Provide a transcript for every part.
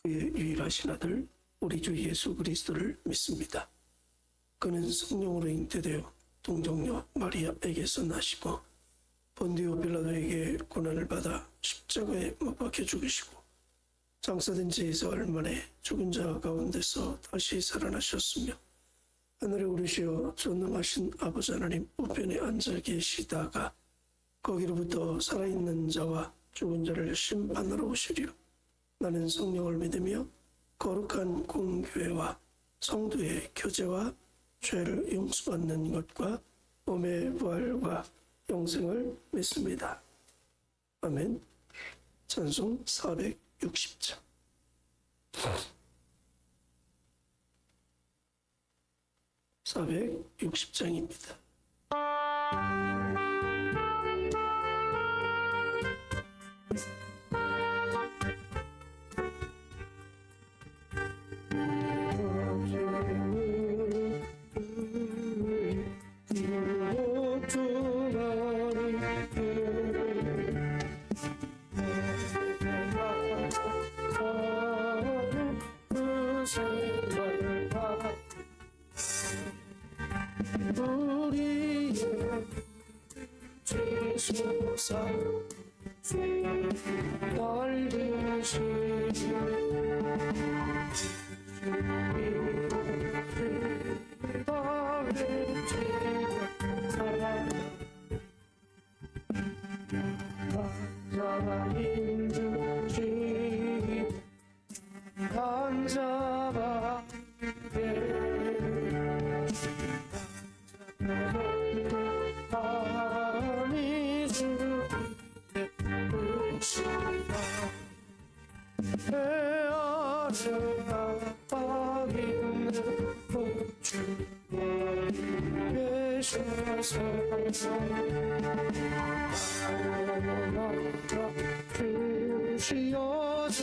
그의 유일하신 아들 우리 주 예수 그리스도를 믿습니다. 그는 성령으로 잉태되어 동정녀 마리아에게서 나시고 본디오 빌라도에게 고난을 받아 십자가에 못 박혀 죽으시고 장사된 지 사흘 만에 죽은 자 가운데서 다시 살아나셨으며 하늘에 오르시어 전능하신 아버지 하나님 우편에 앉아 계시다가 거기로부터 살아있는 자와 죽은 자를 심판하러 오시리요. 나는 성령을 믿으며 거룩한 공교회와 성도의 교제와 죄를 용서받는 것과 몸의 부활과 영생을 믿습니다. 아멘. 찬송 460장. (460장입니다) 우리의 죄소사 날리시니 나의 죄를 살아있는 주 앉아봐 아니 주의 의시다 내 아래 압박있는 주에 계셔서 주시어줘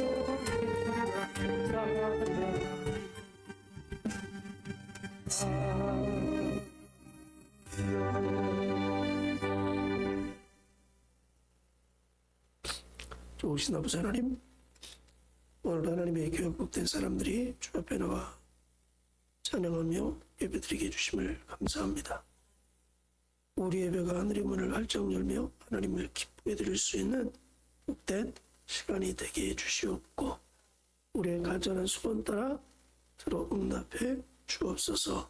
좋으신 아버지 하나님, 오늘 하나님의 교육복된 사람들이 주 앞에 나와 찬양하며 예배드리게 해주심을 감사합니다. 우리 예배가 하늘의 문을 활짝 열며 하나님을 기쁘게 드릴 수 있는 복된 시간이 되게 해주시옵고 우리의 간절한 소원 따라 들어 응답해 주옵소서.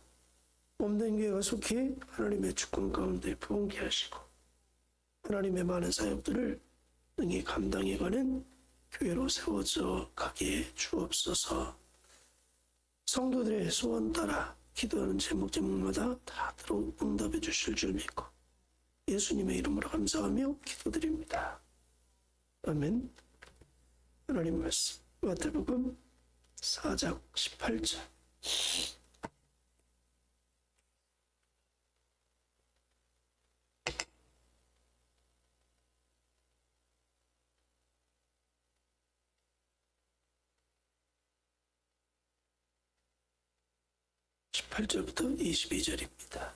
몸된 교회가 속히 하나님의 주권 가운데 부흥케 하시고 하나님의 많은 사역들을 능히 감당해가는 교회로 세워져 가게 해 주옵소서. 성도들의 소원 따라 기도하는 제목마다 다 들어 응답해 주실 줄 믿고 예수님의 이름으로 감사하며 기도드립니다. 아멘. 하나님 말씀 마태복음 4장 18절. 18절부터 22절입니다.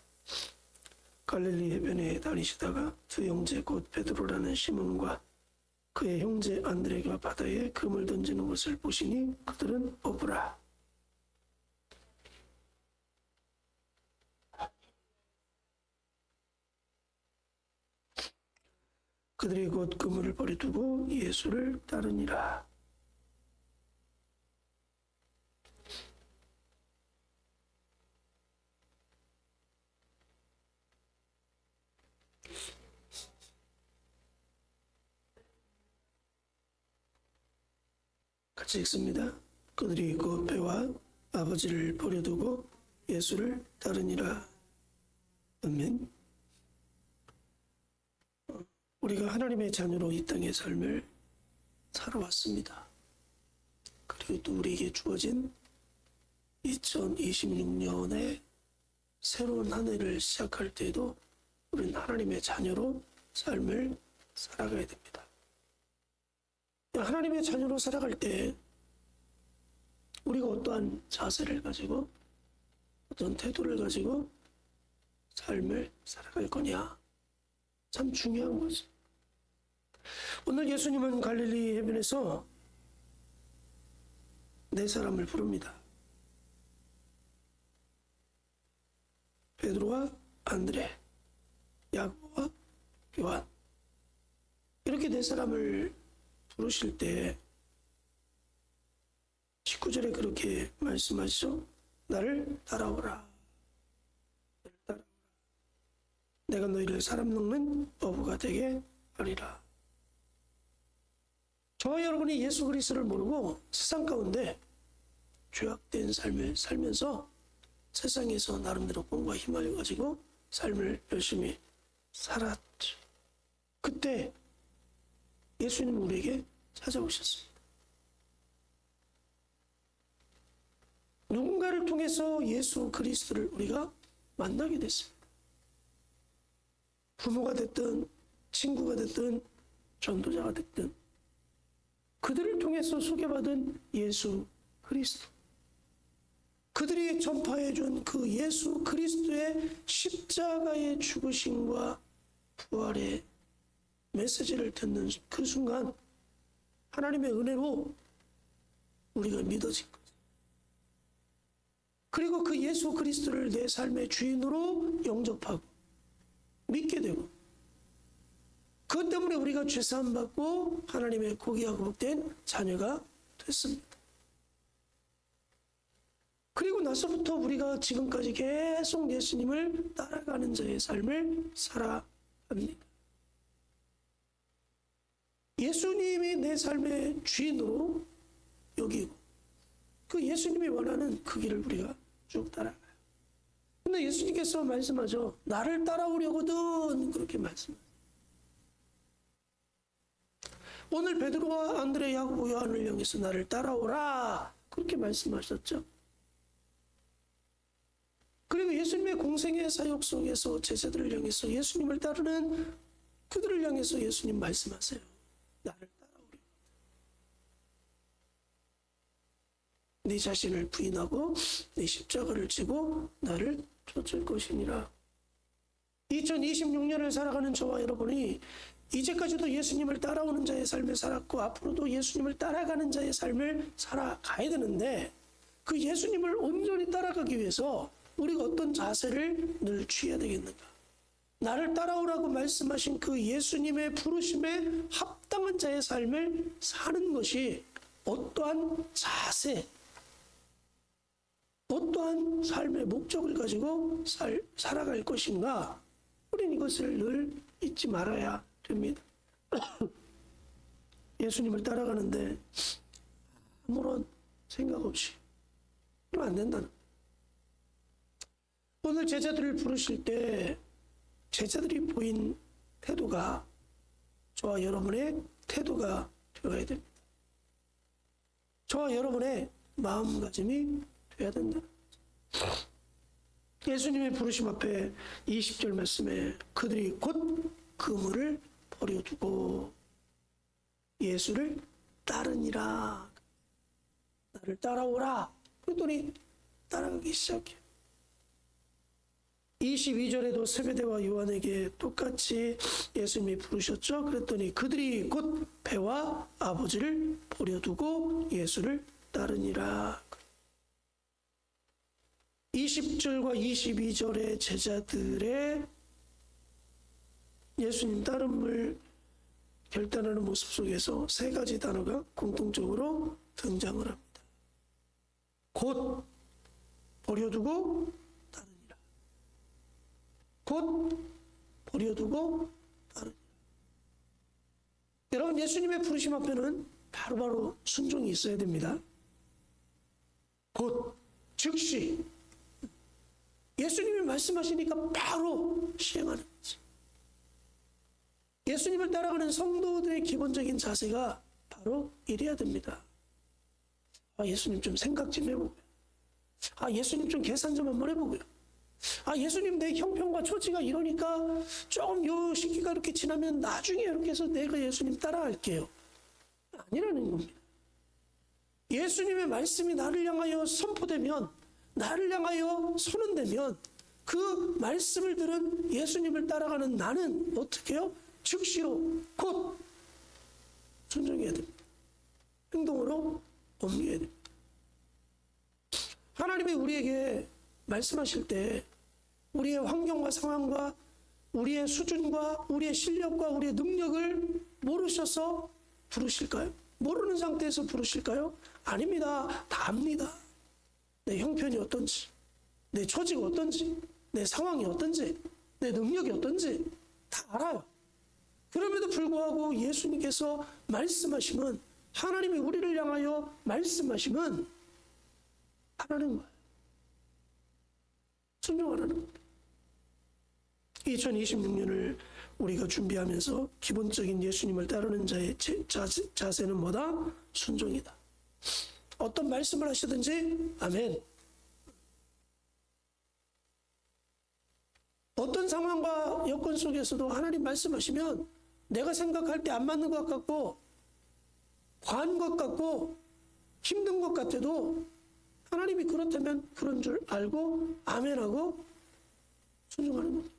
갈릴리 해변에 다니시다가 두 형제 곧 베드로라는 시몬과 그의 형제 안드레가 바다에 금을 던지는 것을 보시니 그들은 어부라. 그들이 곧 그물을 버려두고 예수를 따르니라. 같이 읽습니다. 그들이 그 배와 아버지를 버려두고 예수를 따르니라. 아멘. 우리가 하나님의 자녀로 이 땅의 삶을 살아왔습니다. 그리고 또 우리에게 주어진 2026년의 새로운 한 해를 시작할 때에도 우리는 하나님의 자녀로 삶을 살아가야 됩니다. 하나님의 자녀로 살아갈 때 우리가 어떠한 자세를 가지고 어떤 태도를 가지고 삶을 살아갈 거냐 참 중요한 거죠. 오늘 예수님은 갈릴리 해변에서 네 사람을 부릅니다. 베드로와 안드레, 야고보와 요한. 이렇게 네 사람을 부르실 때 19절에 그렇게 말씀하시죠. 나를 따라오라. 내가 너희를 사람 낚는 어부가 되게 하리라. 저와 여러분이 예수 그리스도를 모르고 세상 가운데 죄악된 삶을 살면서 세상에서 나름대로 꿈과 희망을 가지고 삶을 열심히 살았죠. 그때 예수님은 우리에게 찾아오셨습니다. 누군가를 통해서 예수 그리스도를 우리가 만나게 됐습니다. 부모가 됐든 친구가 됐든 전도자가 됐든 그들을 통해서 소개받은 예수 그리스도, 그들이 전파해준 그 예수 그리스도의 십자가의 죽으심과 부활의 메시지를 듣는 그 순간 하나님의 은혜로 우리가 믿어진 거죠. 그리고 그 예수 그리스도를 내 삶의 주인으로 영접하고 믿게 되고, 그것 때문에 우리가 죄사함 받고 하나님의 고귀하고 복된 자녀가 됐습니다. 그리고 나서부터 우리가 지금까지 계속 예수님을 따라가는 자의 삶을 살아갑니다. 예수님이 내 삶의 주인으로 여기고 그 예수님이 원하는 그 길을 우리가 쭉 따라가요. 근데 예수님께서 말씀하죠. 나를 따라오려거든 그렇게 말씀하세요. 오늘 베드로와 안드레, 야고보, 요한을 향해서 나를 따라오라 그렇게 말씀하셨죠. 그리고 예수님의 공생의 사역 속에서 제자들을 향해서 예수님을 따르는 그들을 향해서 예수님 말씀하세요. 나를 따라오려. 네 자신을 부인하고 네 십자가를 지고 나를 쫓을 것이니라. 2026년을 살아가는 저와 여러분이 이제까지도 예수님을 따라오는 자의 삶을 살았고 앞으로도 예수님을 따라가는 자의 삶을 살아가야 되는데, 그 예수님을 온전히 따라가기 위해서 우리가 어떤 자세를 늘 취해야 되겠는가? 나를 따라오라고 말씀하신 그 예수님의 부르심에 합당한 자의 삶을 사는 것이 어떠한 자세, 어떠한 삶의 목적을 가지고 살아갈 것인가? 우리는 이것을 늘 잊지 말아야 됩니다. 예수님을 따라가는데 아무런 생각 없이 그러면 안 된다는 거예요. 오늘 제자들을 부르실 때 제자들이 보인 태도가 저와 여러분의 태도가 되어야 됩니다. 저와 여러분의 마음가짐이 되어야 된다. 예수님의 부르심 앞에 20절 말씀에 그들이 곧 그물을 버려두고 예수를 따르니라. 나를 따라오라. 그랬더니 따라가기 시작해. 22절에도 세베대와 요한에게 똑같이 예수님이 부르셨죠. 그랬더니 그들이 곧 배와 아버지를 버려두고 예수를 따르니라. 20절과 22절의 제자들의 예수님 따름을 결단하는 모습 속에서 세 가지 단어가 공통적으로 등장을 합니다. 곧 버려두고 따르니라. 곧 버려두고 따르니라. 여러분, 예수님의 부르심 앞에는 바로바로 순종이 있어야 됩니다. 곧, 즉시 예수님이 말씀하시니까 바로 시행하는 거지. 예수님을 따라가는 성도들의 기본적인 자세가 바로 이래야 됩니다. 예수님 좀 생각 좀 해보고요. 예수님 좀 계산 좀 한번 해보고요. 예수님 내 형편과 처지가 이러니까 좀 요 시기가 이렇게 지나면 나중에 이렇게 해서 내가 예수님 따라갈게요. 아니라는 겁니다. 예수님의 말씀이 나를 향하여 선포되면, 나를 향하여 선언되면 그 말씀을 들은 예수님을 따라가는 나는 어떻게 해요? 즉시로 곧 순종해야 됩니다. 행동으로 옮겨야 됩니다. 하나님이 우리에게 말씀하실 때 우리의 환경과 상황과 우리의 수준과 우리의 실력과 우리의 능력을 모르셔서 부르실까요? 모르는 상태에서 부르실까요? 아닙니다. 다 압니다. 내 형편이 어떤지, 내 처지가 어떤지, 내 상황이 어떤지, 내 능력이 어떤지 다 알아요. 그럼에도 불구하고 예수님께서 말씀하시면, 하나님이 우리를 향하여 말씀하시면 하라는 거예요. 순종하라는 겁니다. 2026년을 우리가 준비하면서 기본적인 예수님을 따르는 자의 자세는 뭐다? 순종이다. 어떤 말씀을 하시든지 아멘. 어떤 상황과 여건 속에서도 하나님 말씀하시면 내가 생각할 때 안 맞는 것 같고 과한 것 같고 힘든 것 같아도 하나님이 그렇다면 그런 줄 알고 아멘하고 순종하는 겁니다.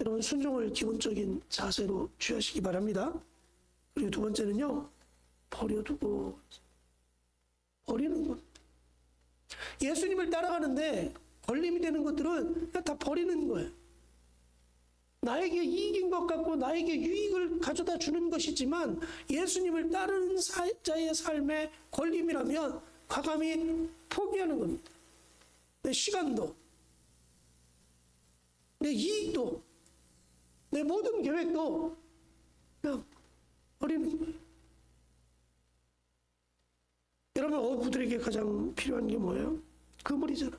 여러분, 순종을 기본적인 자세로 취하시기 바랍니다. 그리고 두 번째는요, 버려두고 버리는 것. 예수님을 따라가는데 걸림이 되는 것들은 그냥 다 버리는 거예요. 나에게 이익인 것 같고 나에게 유익을 가져다 주는 것이지만 예수님을 따르는 자의 삶의 걸림이라면 과감히 포기하는 겁니다. 내 시간도, 내 이익도, 내 모든 계획도 그냥 버리는 거예요. 여러분, 어부들에게 가장 필요한 게 뭐예요? 그물이잖아.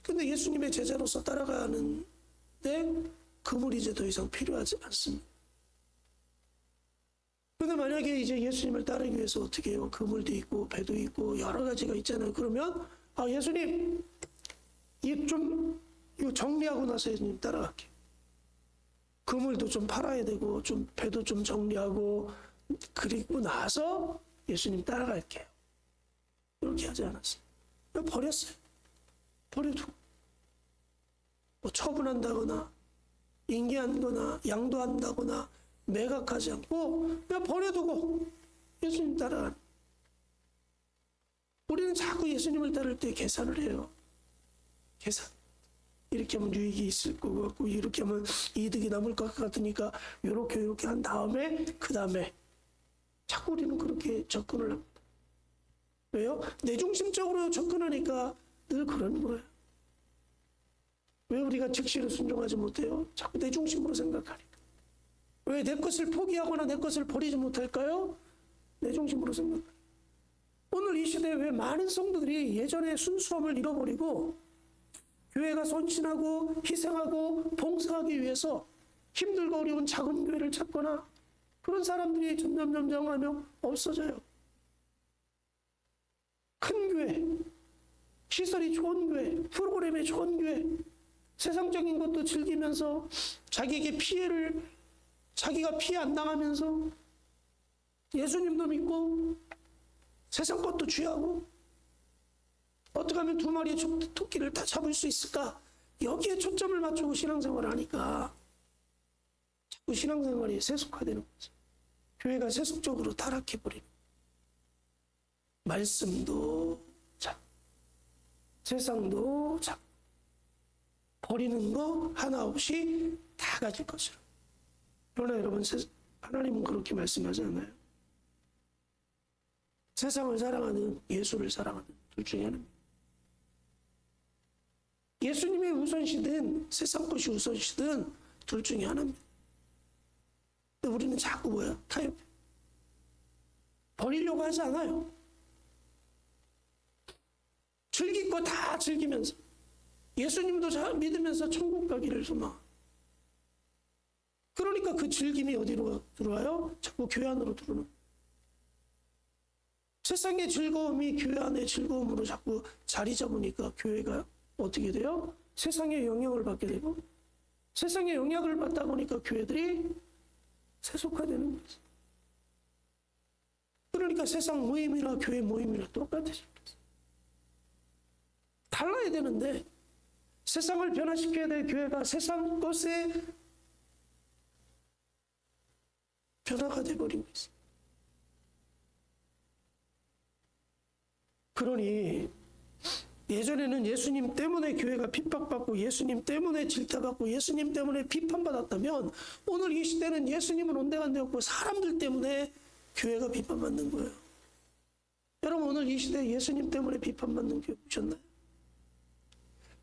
근데 예수님의 제자로서 따라가는데 그물이 이제 더 이상 필요하지 않습니다. 근데 만약에 이제 예수님을 따르기 위해서 어떻게 해요? 그물도 있고 배도 있고 여러 가지가 있잖아요. 그러면 예수님 이거 정리하고 나서 예수님 따라갈게요. 그물도 좀 팔아야 되고 좀 배도 좀 정리하고 그리고 나서 예수님 따라갈게요. 이렇게 하지 않았어요. 버렸어요. 버려두고 뭐 처분한다거나 인계한거나 양도한다거나 매각하지 않고 그냥 버려두고 예수님 따라가는. 우리는 자꾸 예수님을 따를 때 계산을 해요. 계산. 이렇게 하면 유익이 있을 것 같고 이렇게 하면 이득이 남을 것 같으니까 이렇게 한 다음에 그 다음에 자꾸 우리는 그렇게 접근을 합니다. 왜요? 내중심적으로 접근하니까 늘 그런 거예요. 왜 우리가 즉시로 순종하지 못해요? 자꾸 내중심으로 생각하니까. 왜 내 것을 포기하거나 내 것을 버리지 못할까요? 내중심으로 생각하니까. 오늘 이 시대에 왜 많은 성도들이 예전의 순수함을 잃어버리고 교회가 헌신하고 희생하고 봉사하기 위해서 힘들고 어려운 작은 교회를 찾거나 그런 사람들이 점점 하면 없어져요. 큰 교회, 시설이 좋은 교회, 프로그램이 좋은 교회, 세상적인 것도 즐기면서 자기가 피해 안 당하면서 예수님도 믿고 세상 것도 취하고 어떻게 하면 두 마리의 토끼를 다 잡을 수 있을까? 여기에 초점을 맞추고 신앙생활을 하니까 자꾸 신앙생활이 세속화되는 거죠. 교회가 세속적으로 타락해버리는. 말씀도 작, 세상도 작, 버리는 거 하나 없이 다 가질 것이라. 그러나 여러분, 하나님은 그렇게 말씀하지 않아요. 세상을 사랑하는 예수를 사랑하는 둘 중에 하나입니다. 예수님의 우선시든 세상 것이 우선시든 둘 중에 하나입니다. 근데 우리는 자꾸 뭐야? 타협해. 버리려고 하지 않아요. 즐길 거 다 즐기면서 예수님도 믿으면서 천국 가기를 소망. 그러니까 그 즐김이 어디로 들어와요? 자꾸 교회 안으로 들어오는. 세상의 즐거움이 교회 안의 즐거움으로 자꾸 자리 잡으니까 교회가 어떻게 돼요? 세상의 영향을 받게 되고 세상의 영향을 받다 보니까 교회들이 세속화되는 거죠. 그러니까 세상 모임이나 교회 모임이나 똑같아요. 달라야 되는데 세상을 변화시켜야 될 교회가 세상 것에 변화가 돼버리고 있어요. 그러니 예전에는 예수님 때문에 교회가 핍박받고 예수님 때문에 질타받고 예수님 때문에 비판받았다면 오늘 이 시대는 예수님은 온데간데 없고 사람들 때문에 교회가 비판받는 거예요. 여러분, 오늘 이 시대에 예수님 때문에 비판받는 교회 보셨나요?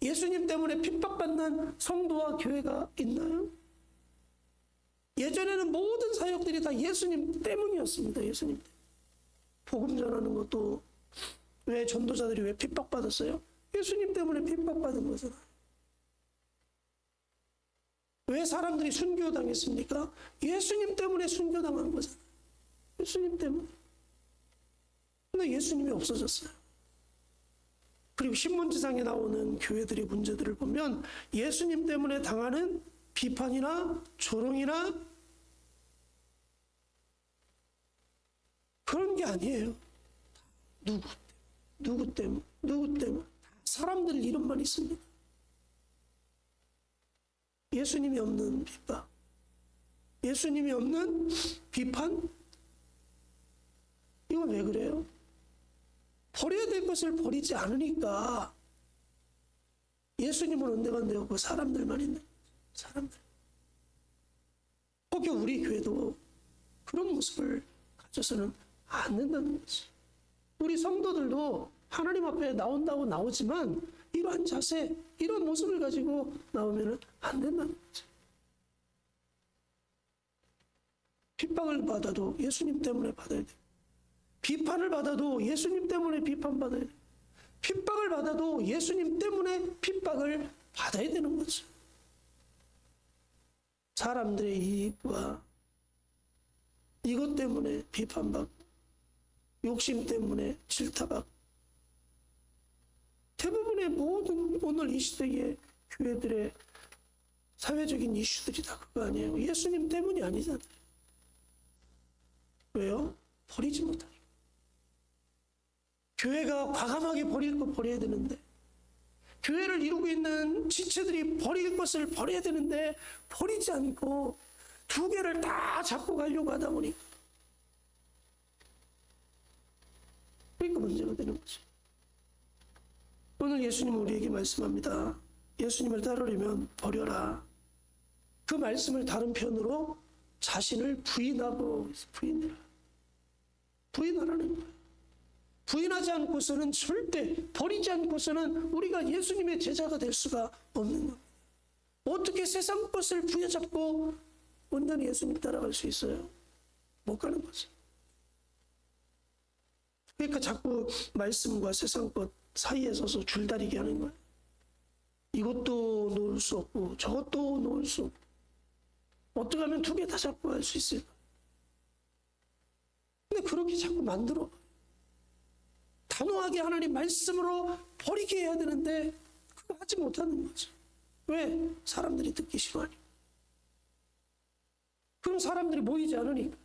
예수님 때문에 핍박받는 성도와 교회가 있나요? 예전에는 모든 사역들이 다 예수님 때문이었습니다. 예수님 때문에. 복음 전하는 것도 왜 전도자들이 왜 핍박받았어요? 예수님 때문에 핍박받은 거잖아요. 왜 사람들이 순교당했습니까? 예수님 때문에 순교당한 거잖아요. 예수님 때문에. 근데 예수님이 없어졌어요. 그리고 신문지상에 나오는 교회들의 문제들을 보면 예수님 때문에 당하는 비판이나 조롱이나 그런 게 아니에요. 누구 때문에 사람들 이름만 있습니다. 예수님이 없는 핍박, 예수님이 없는 비판, 이건 왜 그래요? 버려야 될 것을 버리지 않으니까 예수님은 온데간데 없고 사람들만 있는 거죠. 사람들. 혹여 우리 교회도 그런 모습을 가져서는 안 된다는 거지. 우리 성도들도 하나님 앞에 나온다고 나오지만 이러한 자세, 이런 모습을 가지고 나오면 안 된다는 거지. 핍박을 받아도 예수님 때문에 받아야 돼. 비판을 받아도 예수님 때문에 비판받아야 돼. 핍박을 받아도 예수님 때문에 핍박을 받아야 되는 거죠. 사람들의 이익과 이것 때문에 비판받고 욕심 때문에 질타받고 대부분의 모든 오늘 이 시대의 교회들의 사회적인 이슈들이 다 그거 아니에요. 예수님 때문이 아니잖아요. 왜요? 버리지 못하게. 교회가 과감하게 버릴 거 버려야 되는데 교회를 이루고 있는 지체들이 버릴 것을 버려야 되는데 버리지 않고 두 개를 다 잡고 가려고 하다 보니 그러니까 문제가 되는 거죠. 오늘 예수님은 우리에게 말씀합니다. 예수님을 따르려면 버려라. 그 말씀을 다른 표현으로 자신을 부인하고 부인하라는 거예요. 부인하지 않고서는 절대 버리지 않고서는 우리가 예수님의 제자가 될 수가 없는 겁니다. 어떻게 세상 것을 부여잡고 온전히 예수님 따라갈 수 있어요? 못 가는 거죠. 그러니까 자꾸 말씀과 세상 것 사이에 서서 줄다리기 하는 거예요. 이것도 놓을 수 없고 저것도 놓을 수 없고 어떻게 하면 두 개 다 잡고 갈 수 있을까? 근데 그렇게 자꾸 만들어 단호하게 하나님 말씀으로 버리게 해야 되는데 그거 하지 못하는 거죠. 왜? 사람들이 듣기 싫어하니까. 그럼 사람들이 모이지 않으니까.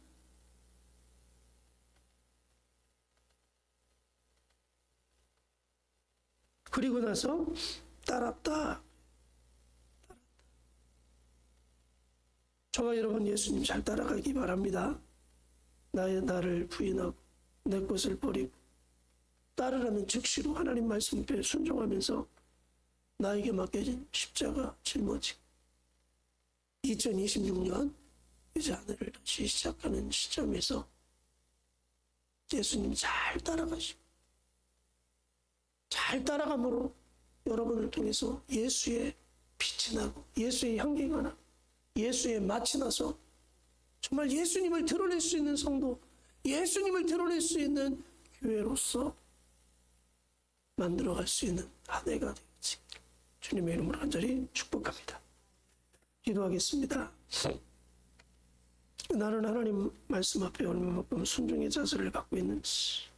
그리고 나서 따랐다. 저와 여러분 예수님 잘 따라가기 바랍니다. 나를 부인하고 내 것을 버리고 따르라는 즉시로 하나님 말씀에 순종하면서 나에게 맡겨진 십자가 짊어지고 2026년 이제 한 해를 다시 시작하는 시점에서 예수님 잘 따라가시고 잘 따라감으로 여러분을 통해서 예수의 빛이 나고 예수의 향기가 나고 예수의 맛이 나서 정말 예수님을 드러낼 수 있는 성도, 예수님을 드러낼 수 있는 교회로서 만들어갈 수 있는 한 해가 되겠지. 주님의 이름으로 간절히 축복합니다. 기도하겠습니다. 나는 하나님 말씀 앞에 얼마만큼 순종의 자세를 갖고 있는지,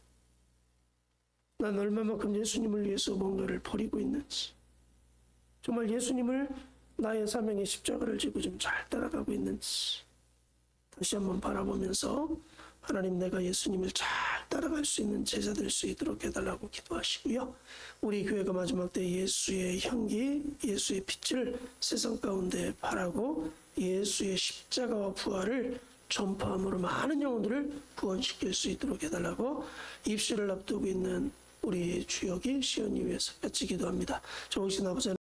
난 얼마만큼 예수님을 위해서 뭔가를 버리고 있는지, 정말 예수님을 나의 사명의 십자가를 지고 좀 잘 따라가고 있는지 다시 한번 바라보면서 하나님 내가 예수님을 잘 따라갈 수 있는 제자 될 수 있도록 해달라고 기도하시고요. 우리 교회가 마지막 때 예수의 향기, 예수의 빛을 세상 가운데 바라고 예수의 십자가와 부활을 전파함으로 많은 영혼들을 구원시킬 수 있도록 해달라고 입시를 앞두고 있는 우리 주역이 시온이 위해서 바치기도 합니다. 저 혹시 나보자